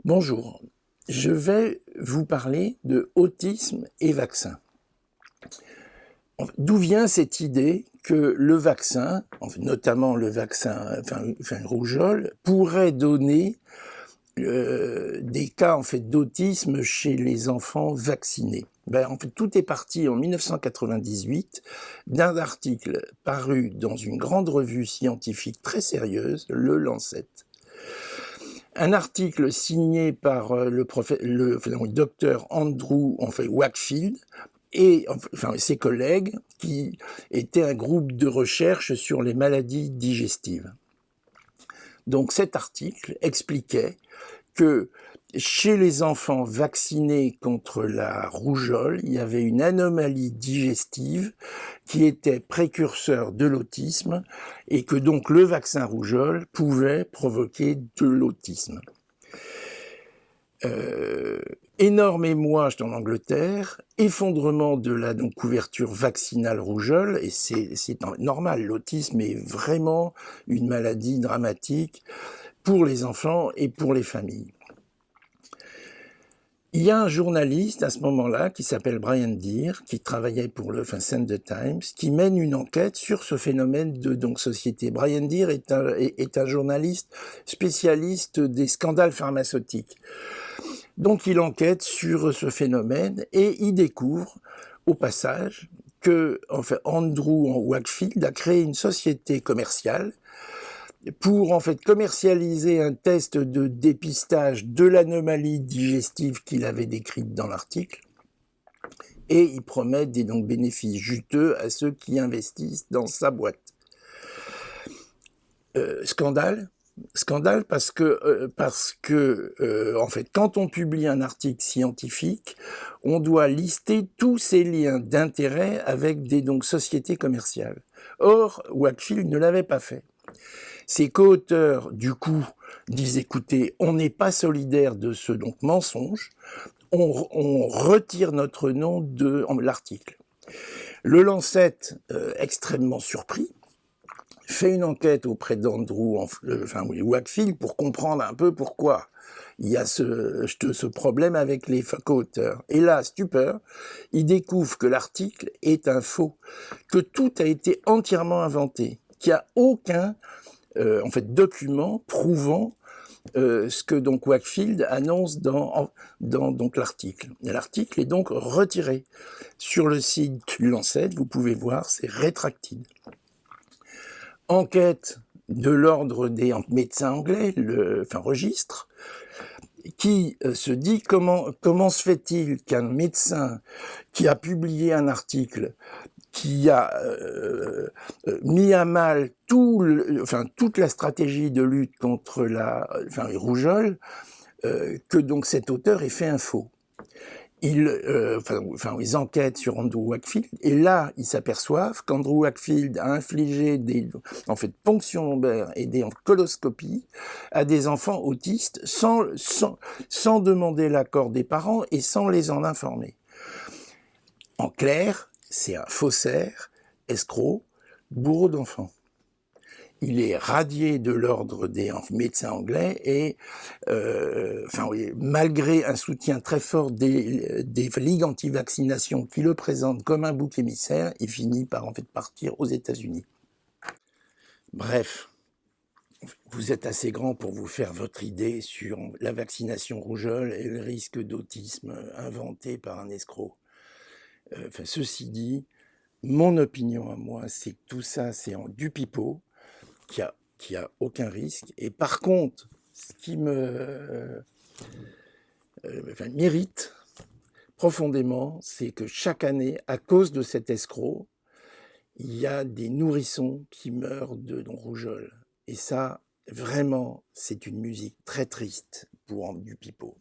Bonjour, je vais vous parler de autisme et vaccin. D'où vient cette idée que le vaccin, notamment le vaccin rougeole, pourrait donner des cas d'autisme chez les enfants vaccinés? Tout est parti en 1998 d'un article paru dans une grande revue scientifique très sérieuse, le Lancet. Un article signé par le docteur Andrew Wakefield et ses collègues, qui étaient un groupe de recherche sur les maladies digestives. Donc cet article expliquait que chez les enfants vaccinés contre la rougeole, il y avait une anomalie digestive qui était précurseur de l'autisme et que donc le vaccin rougeole pouvait provoquer de l'autisme. Énorme émoi en Angleterre, effondrement de la couverture vaccinale rougeole, et c'est normal, l'autisme est vraiment une maladie dramatique pour les enfants et pour les familles. Il y a un journaliste à ce moment-là qui s'appelle Brian Deer, qui travaillait pour le Sunday Times, qui mène une enquête sur ce phénomène de société. Brian Deer est un journaliste spécialiste des scandales pharmaceutiques. Donc il enquête sur ce phénomène et il découvre au passage que Andrew Wakefield a créé une société commerciale pour commercialiser un test de dépistage de l'anomalie digestive qu'il avait décrite dans l'article, et il promet des bénéfices juteux à ceux qui investissent dans sa boîte. Scandale parce que quand on publie un article scientifique, on doit lister tous ses liens d'intérêt avec des sociétés commerciales. Or, Wakefield ne l'avait pas fait. Ses co-auteurs, du coup, disent « Écoutez, on n'est pas solidaire de ce mensonge, on retire notre nom de l'article. » Le Lancet, extrêmement surpris, fait une enquête auprès d'Andrew Wakefield pour comprendre un peu pourquoi il y a ce problème avec les co-auteurs. Et là, stupeur, il découvre que l'article est un faux, que tout a été entièrement inventé, qu'il n'y a aucun document prouvant ce que Wakefield annonce dans l'article. L'article est donc retiré. Sur le site du Lancet, vous pouvez voir, c'est rétractide. Enquête de l'ordre des médecins anglais, registre, qui se dit comment se fait-il qu'un médecin qui a publié un article qui a mis à mal toute la stratégie de lutte contre les rougeoles, que cet auteur ait fait un faux. Ils enquêtent sur Andrew Wakefield, et là, ils s'aperçoivent qu'Andrew Wakefield a infligé des ponctions lombaires et des coloscopies à des enfants autistes sans demander l'accord des parents et sans les en informer. En clair, c'est un faussaire, escroc, bourreau d'enfants. Il est radié de l'ordre des médecins anglais et, malgré un soutien très fort des ligues anti-vaccination qui le présentent comme un bouc émissaire, il finit par partir aux États-Unis. Bref, vous êtes assez grand pour vous faire votre idée sur la vaccination rougeole et le risque d'autisme inventé par un escroc. Ceci dit, mon opinion à moi, c'est que tout ça, c'est du pipeau, qui a aucun risque. Et par contre, ce qui m'irrite profondément, c'est que chaque année, à cause de cet escroc, il y a des nourrissons qui meurent de rougeole. Et ça, vraiment, c'est une musique très triste pour du pipeau.